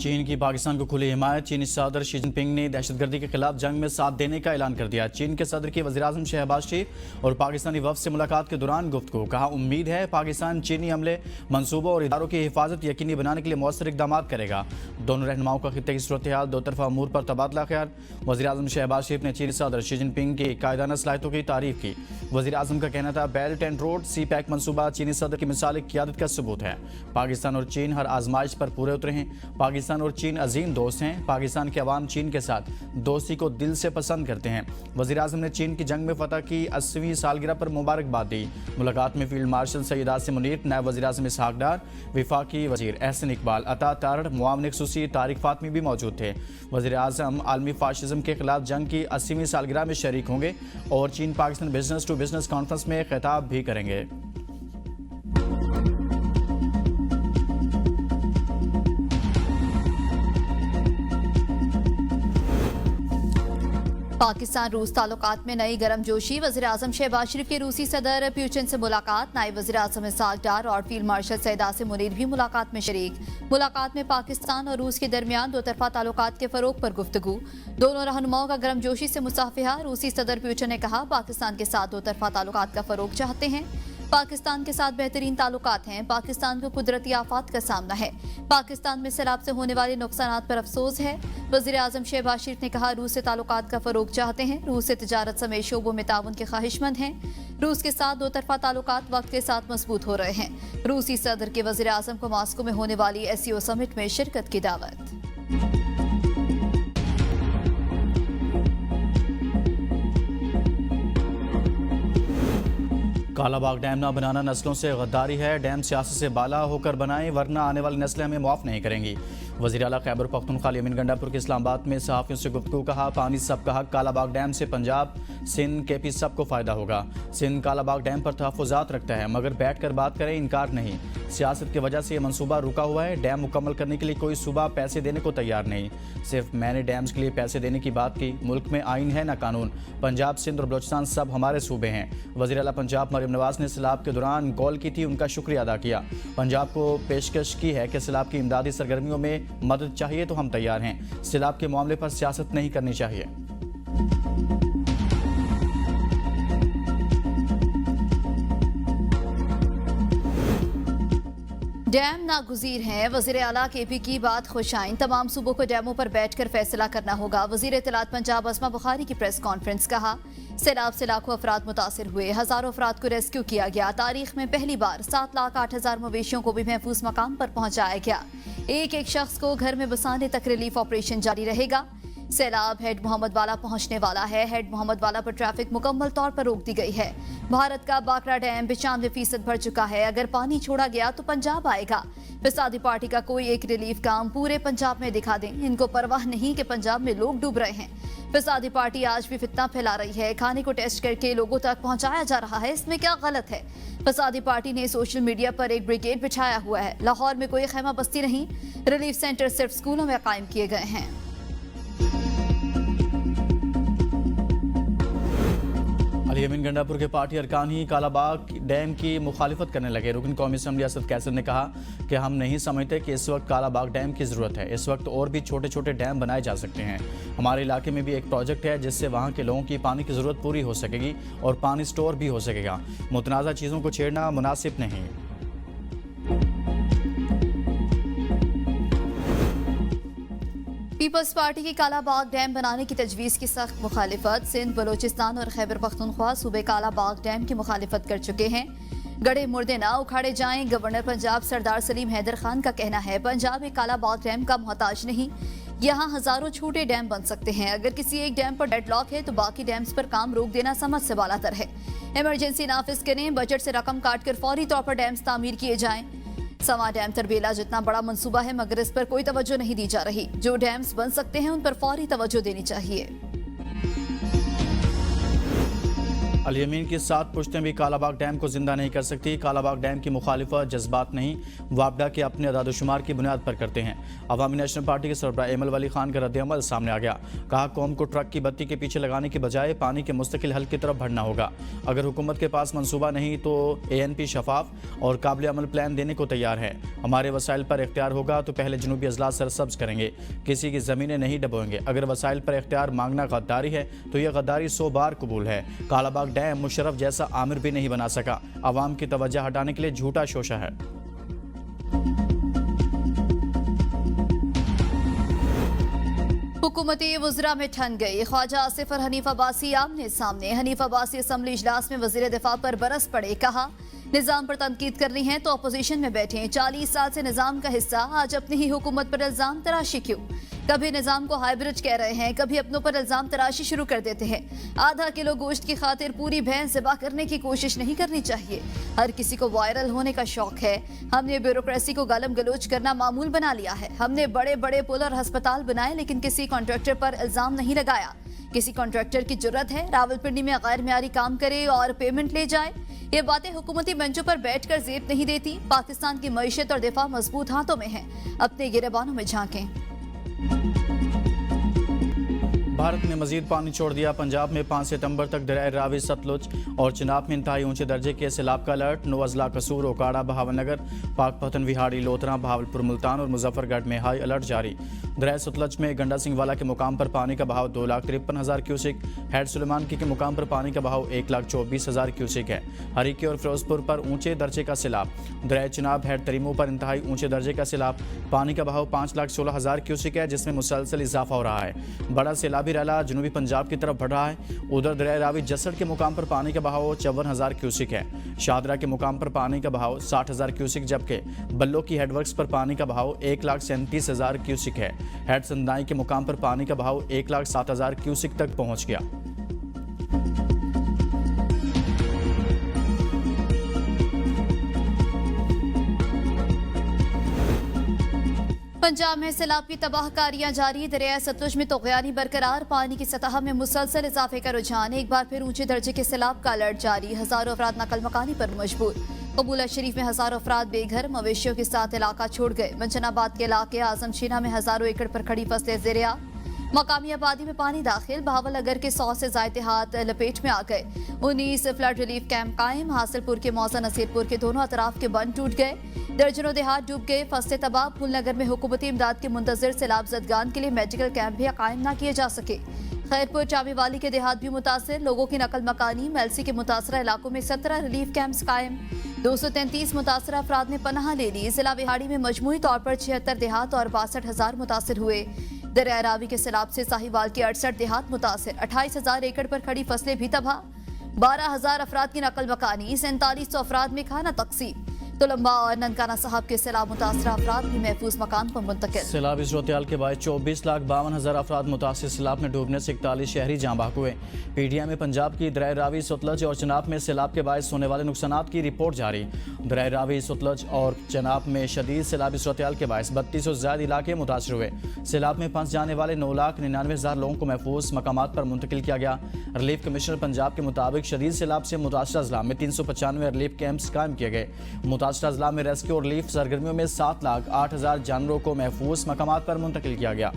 चीन की पाकिस्तान को खुली हिमायत। चीनी सदर शी जिनपिंग ने दहशतगर्दी के खिलाफ जंग में साथ देने का ऐलान कर दिया। चीन के सदर की वज़ीर-ए-आज़म शहबाज शरीफ और पाकिस्तानी वफ़द से मुलाकात के दौरान गुफ्तगू। कहा, उम्मीद है पाकिस्तान चीनी हमले, मनसूबों और इदारों की हिफाजत यकीनी बनाने के लिए मौसर इक़दाम करेगा। दोनों रहनुमाओं का खित्ते की सूरत हाल, दो तरफा अमूर पर तबादला ख्याल। वज़ीर-ए-आज़म शहबाज शरीफ ने चीनी सदर शी जिनपिंग की कायदाना सलाहियतों की तारीफ की। वज़ीर-ए-आज़म का कहना था, belt and road CPEC मनसूबा चीनी सदर की मिसाल क़ियादत का सबूत है। पाकिस्तान और चीन हर आजमाइश पर पूरे उतरे हैं। पाकिस्तान और चीन अजीम दोस्त हैं। पाकिस्तान के अवाम चीन के साथ दोस्ती को दिल से पसंद करते हैं। वज़ीर-ए-आज़म ने चीन की जंग में फतह की 80वीं सालगिरह पर मुबारकबाद दी। मुलाकात में फील्ड मार्शल सैयद आसिम मुनीर, नायब वज़ीर-ए-आज़म इसहाक डार, वफाकी वज़ीर एहसन इकबाल, अता तारड़, मुआविन ख़ुसूसी तारिक फातमी भी मौजूद थे। वज़ीर-ए-आज़म आलमी फाशिज़म के खिलाफ जंग की 80वीं सालगिरह में शरीक होंगे और चीन Pakistan business to business conference में खिताब भी करेंगे। पाकिस्तान रूस ताल्लुकात में नई गर्मजोशी। वज़ीर-ए-आज़म शहबाज शरीफ के रूसी सदर प्यूचिन से मुलाकात। नायब वज़ीर-ए-आज़म इसहाक डार और फील्ड मार्शल सैयद आसिम मुनीर भी मुलाकात में शरीक। मुलाकात में पाकिस्तान और रूस के दरमियान दो तरफा ताल्लुकात के फरोग पर गुफ्तगू। दोनों रहनुमाओं का गर्मजोशी से मुसाफिहा। रूसी सदर प्यूचिन ने कहा, पाकिस्तान के साथ दो तरफा ताल्लुकात का फरोग चाहते हैं। पाकिस्तान के साथ बेहतरीन ताल्लुकात हैं। पाकिस्तान को कुदरती आफात का सामना है। पाकिस्तान में सैलाब से होने वाले नुकसानात पर अफसोस है। वज़ीर-ए-आज़म शहबाज शरीफ ने कहा, रूस से ताल्लुकात का फरोग चाहते हैं। रूस से तिजारत समेत शोबों में ताउन के ख्वाहिशमंद हैं। रूस के साथ दो तरफा ताल्लुकात वक्त के साथ मजबूत हो रहे हैं। रूसी सदर के वज़ीर-ए-आज़म को मॉस्को में होने वाली SCO समिट में शिरकत की दावत। कालाबाग डैम ना बनाना नस्लों से गद्दारी है। डैम सियासत से बाला होकर बनाएं, वरना आने वाली नस्लें हमें माफ़ नहीं करेंगी। वज़ीर आला खैबर पख्तूनख्वा यमीन गंडापुर के इस्लामाबाद में सहाफ़ियों से गुफ्तगू। कहा, पानी सबका हक। कालाबाग डैम से पंजाब, सिंध, KP सबको फ़ायदा होगा। सिंध कालाबाग डैम पर तहफ़्फ़ुज़ात रखता है, मगर बैठ कर बात करें, इनकार नहीं। सियासत की वजह से ये मनसूबा रुका हुआ है। डैम मुकम्मल करने के लिए कोई सूबा पैसे देने को तैयार नहीं। सिर्फ मैंने डैम्स के लिए पैसे देने की बात की। मुल्क में आइन है ना कानून। पंजाब, सिंध और बलोचिस्तान सब हमारे सूबे हैं। वज़ीर आला पंजाब मरियम नवाज ने सैलाब के दौरान कॉल की थी, उनका शुक्रिया अदा किया। पंजाब को पेशकश की है कि सैलाब की इमदादी सरगर्मियों में मदद चाहिए तो हम तैयार हैं। सैलाब के मामले पर सियासत नहीं करनी चाहिए। डैम नागुज़ीर हैं। वज़ीर आला KP की बात खुश आइन। तमाम सूबों को डैमों पर बैठकर फैसला करना होगा। वज़ीर इत्तलात पंजाब अस्मा बुखारी की प्रेस कॉन्फ्रेंस। कहा, सैलाब से लाखों अफराद मुतासिर हुए, हज़ारों अफराद को रेस्क्यू किया गया। तारीख में पहली बार 7,08,000 मवेशियों को भी महफूज मकाम पर पहुंचाया गया। एक एक शख्स को घर में बसाने तक रिलीफ ऑपरेशन जारी रहेगा। सैलाब हेड मोहम्मद वाला पहुंचने वाला है। हेड मोहम्मद वाला पर ट्रैफिक मुकम्मल तौर पर रोक दी गई है। भारत का बाकरा डैम 95% भर चुका है। अगर पानी छोड़ा गया तो पंजाब आएगा। फिसादी पार्टी का कोई एक रिलीफ काम पूरे पंजाब में दिखा दें। इनको परवाह नहीं कि पंजाब में लोग डूब रहे हैं। फिसादी पार्टी आज भी फितना फैला रही है। खाने को टेस्ट करके लोगों तक पहुंचाया जा रहा है, इसमें क्या गलत है? फिसादी पार्टी ने सोशल मीडिया पर एक ब्रिगेड बिछाया हुआ है। लाहौर में कोई खैमा बस्ती नहीं, रिलीफ सेंटर सिर्फ स्कूलों में कायम किए गए हैं। यमीन गंडापुर के पार्टी अरकान ही कालाबाग डैम की मुखालिफत करने लगे। रुकन कौमी असम्बली असद कैसर ने कहा कि हम नहीं समझते कि इस वक्त कालाबाग डैम की ज़रूरत है। इस वक्त और भी छोटे छोटे डैम बनाए जा सकते हैं। हमारे इलाके में भी एक प्रोजेक्ट है जिससे वहाँ के लोगों की पानी की ज़रूरत पूरी हो सकेगी और पानी स्टोर भी हो सकेगा। मुतनाज़ा चीज़ों को छेड़ना मुनासिब नहीं। पीपल्स पार्टी की कालाबाग डैम बनाने की तजवीज़ की सख्त मुखालिफत। सिंध, बलोचिस्तान और खैबर पख्तूनख्वा सूबे कालाबाग डैम की मुखालिफत कर चुके हैं। गड़े मुर्दे ना उखाड़े जाएं। गवर्नर पंजाब सरदार सलीम हैदर खान का कहना है, पंजाब एक कालाबाग डैम का मोहताज नहीं। यहाँ हजारों छोटे डैम बन सकते हैं। अगर किसी एक डैम पर डेडलॉक है तो बाकी डैम्स पर काम रोक देना समझ से बालातर है। इमरजेंसी नाफिज करें, बजट से रकम काट कर फौरी तौर पर डैम्स तामीर किए जाएं। सवा डैम तरबेला जितना बड़ा मंसूबा है, मगर इस पर कोई तवज्जो नहीं दी जा रही। जो डैम्स बन सकते हैं उन पर फौरी तवज्जो देनी चाहिए। अल-यमीन की 7 पुश्तें भी कालाबाग डैम को जिंदा नहीं कर सकती। कालाबाग डैम की मुखालिफत जज्बात नहीं, वापडा के अपने अदादुशुमार की बुनियाद पर करते हैं। अवामी नेशनल पार्टी के सरबराह एमल वली खान का रद्द-ए-अमल सामने आ गया। कहा, कौम को ट्रक की बत्ती के पीछे लगाने के बजाय पानी के मुस्तकिल हल की तरफ बढ़ना होगा। अगर हुकूमत के पास मंसूबा नहीं तो ANP शफाफ और काबिल अमल प्लान देने को तैयार है। हमारे वसाइल पर इख्तियार होगा तो पहले जनूबी अजला सरसब्ज करेंगे, किसी की ज़मीनें नहीं डबोएंगे। अगर वसाइल पर इख्तियार मांगना गद्दारी है तो यह गद्दारी 100 बार कबूल है। कालाबाग डैम मुशर्रफ जैसा आमिर भी नहीं बना सका। आवाम की तवज्जो हटाने के लिए झूठा शोशा है। हुकूमती वज़रा में ठन गई। ख्वाजा आसिफ और हनीफ अब्बासी आमने सामने। हनीफ अब्बासी असम्बली इजलास में वज़ीर दिफा पर बरस पड़े। कहा, निज़ाम पर तनकीद करनी है तो अपोजिशन में बैठें। 40 साल से निज़ाम का हिस्सा, आज अपनी ही हुकूमत पर इल्ज़ाम तराशी क्यों? कभी निज़ाम को हाइब्रिड कह रहे हैं, कभी अपनों पर इल्ज़ाम तराशी शुरू कर देते हैं। आधा किलो गोश्त की खातिर पूरी भैंस ज़िबा करने की कोशिश नहीं करनी चाहिए। हर किसी को वायरल होने का शौक है। हमने ब्यूरोक्रेसी को गालम गलोच करना मामूल बना लिया है। हमने बड़े बड़े पुल और अस्पताल बनाए लेकिन किसी कॉन्ट्रैक्टर पर इल्ज़ाम नहीं लगाया। किसी कॉन्ट्रैक्टर की जुर्रत है रावलपिंडी में गैर मेयारी काम करे और पेमेंट ले जाए? ये बातें हुकूमती मंचों पर बैठकर जेब नहीं देती। पाकिस्तान की मईशत और दिफा मजबूत हाथों में है, अपने गिरेबानों में झांकें। भारत ने मजीद पानी छोड़ दिया। पंजाब में 5 सितंबर तक दरिया रावी, सतलुज और चिनाब में इंतहाई ऊंचे दर्जे के सैलाब का अलर्ट। 9 अजला कसूर, ओकाड़ा, बहावलनगर, पाकपतन, विहाड़ी, लोथरा, बहावलपुर, मुल्तान और मुजफ्फरगढ़ में हाई अलर्ट जारी। दरिया सतलुज में गंडा सिंह वाला के मुकाम पर पानी का बहाव 2,53,000 क्यूसिक, हेड सुलेमान की के मुकाम पर पानी का बहाव 1,24,000 क्यूसिक है। हरीके और फिरोजपुर पर ऊंचे दर्जे का सैलाब। दरिया चिनाब, हेड तरीमो पर इंतहाई ऊंचे दर्जे का सैलाब। पानी का बहाव 5,16,000 क्यूसिक है, जिसमें मुसलसल इजाफा हो रहा है। बड़ा सैलाबी रैला जनूबी पंजाब की तरफ बढ़ रहा है। उधर दरिया रावी जसड़ के मुकाम पर पानी का बहाव 54,000 क्यूसिक है। शादरा के मुकाम पर पानी का बहाव 60,000 क्यूसिक, जबकि बल्लो की हेडवर्क्स पर पानी का बहाव 1,37,000 क्यूसिक है। हेड संदाई के मुकाम पर पानी का बहाव 1,07,000 क्यूसिक तक पहुंच गया। पंजाब में सैलाब की तबाहकारियां जारी। दरिया सतलुज में तोगयानी बरकरार। पानी की सतह में मुसलसल इजाफे का रुझान। एक बार फिर ऊंचे दर्जे के सैलाब का अलर्ट जारी। हजारों अफराद नकल मकानी पर मजबूर। कबूला शरीफ में हजारों अफराद बेघर, मवेशियों के साथ इलाका छोड़ गए। मंचनाबाद के इलाके आजमशीना में हजारों एकड़ पर खड़ी फसलें ज़ेरिया। मकामी आबादी में पानी दाखिल। बहावलनगर के 100 से ज्यादा देहात लपेट में आ गए। 19 फ्लड रिलीफ कैंप कायम। हासिलपुर के मौजा नसीरपुर के दोनों अतराफ के बंद टूट गए। दर्जनों देहात डूब गए, फसलें तबाह। फूलनगर में हुकूमती इमदाद के मुंतजर सैलाब जदगान के लिए मेडिकल कैंप भी कायम न किए जा सके। खैरपुर चामीवाली के देहात भी मुतासर, लोगों की नकल मकानी। मेलसी के मुतासरा इलाकों में 17 रिलीफ कैंप्स कायम। 233 मुतासरा अफराद ने पनाह ले ली। जिला विहाड़ी में मजमूई तौर पर 76 देहात और 62,000 मुतासर हुए। दरिया रावी के सैलाब से साहिवाल के 68 देहात मुतासर। 28,000 एकड़ पर खड़ी फसलें भी तबाह। 12,000 अफराद की नकल मकानी। 4700 अफराद में खाना तकसीम। तुलंबा और ननकाना साहब के सैलाब मुतासरा अफराद भी महफूज मकान पर मुंतकिल। सैलाबी सूरत-ए-हाल के बाद 24,52,000 अफराद मुतासिर। सैलाब में डूबने से 41 शहरी जाँ बहक हुए। PTI में पंजाब की दरिया रावी, सतलज और चनाब में सैलाब के बायस होने वाले नुकसानात की रिपोर्ट जारी। दरिया रावी, सतलज और चनाब में शदीद सैलाबी सूरत-ए-हाल के बायस 32 से ज्यादा इलाके मुतासर हुए। सैलाब में फंस जाने वाले 9,99,000 लोगों को महफूज मकामात पर मुंतकिल किया गया। रिलीफ कमिश्नर पंजाब के मुताबिक शदीद सैलाब से मुतासरा अजला में 395 रिलीफ कैंप्स कायम किए गए। मुतासरा अजला में रेस्क्यू और रिलीफ सरगर्मियों में 7,08,000 जानवरों को महफूज मकामात पर मुंतकिल किया गया।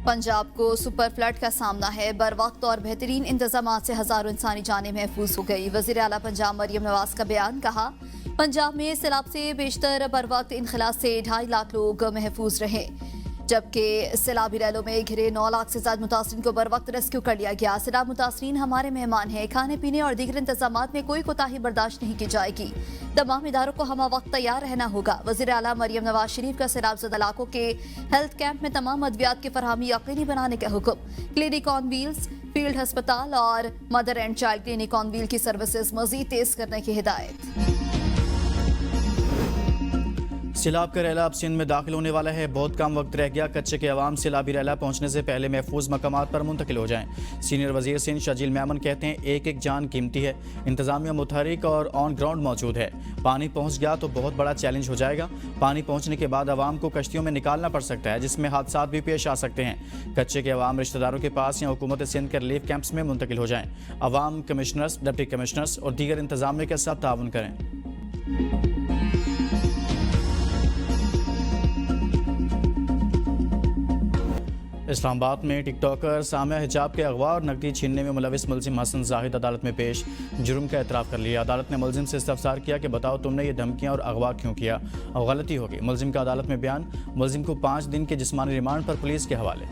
पंजाब को सुपर फ्लड का सामना है। बर वक्त और बेहतरीन इंतजाम से हजारों इंसानी जानें महफूज हो गई। वज़ीर आला पंजाब मरियम नवाज का बयान। कहा, पंजाब में सैलाब से बेशतर बर वक्त इनखला से 2.5 लाख लोग महफूज रहे, जबकि सैलाबी रैलों में घिरे 9 लाख से ज्यादा मुतासरीन को बर वक्त रेस्क्यू कर लिया गया। सैलाब मुतासरीन हमारे मेहमान हैं। खाने पीने और दीगर इंतजामात में कोई कोताही बर्दाश्त नहीं की जाएगी। तमाम इदारों को हम वक्त तैयार रहना होगा। वज़ीर आला मरियम नवाज शरीफ का सैलाबज़दा इलाकों के हेल्थ कैंप में तमाम अद्वियात की फरहमी यकीनी बनाने का हुक्म। क्लिनिक ऑन व्हील्स, फील्ड अस्पताल और mother and child clinic on wheel की सर्विसेज मजीद तेज करने की हिदायत। सैलाब का रैला अब सिंध में दाखिल होने वाला है। बहुत कम वक्त रह गया। कच्चे के अवाम सैलाबी रैला पहुंचने से पहले महफूज मकामात पर मुंतकिल हो जाएं। सीनियर वजीर सिंध शजील मेमन कहते हैं एक एक जान कीमती है। इंतजामिया मुतहरिक और ऑन ग्राउंड मौजूद है। पानी पहुंच गया तो बहुत बड़ा चैलेंज हो जाएगा। पानी पहुंचने के बाद अवाम को कश्तियों में निकालना पड़ सकता है, जिसमें हादसात भी पेश आ सकते हैं। कच्चे के अवाम रिश्तेदारों के पास या हुकूमत सिंध के रिलीफ कैंप्स में मुंतकिल हो जाएं। अवाम कमिश्नर्स, डिप्टी कमिश्नर्स और दीगर इंतजामिया के साथ ताउन करें। इस्लामाबाद में टिकटॉकर सामिया हिजाब के अगवा और नकदी छीनने में मुलविस मुलजिम हसन जाहिद अदालत में पेश। जुर्म का एतराफ़ कर लिया। अदालत ने मुलजिम से इस्तफसार किया कि बताओ तुमने ये धमकियां और अगवा क्यों किया और गलती होगी। मुलजिम का अदालत में बयान। मुलजिम को 5 दिन के जिस्मानी रिमांड पर पुलिस के हवाले।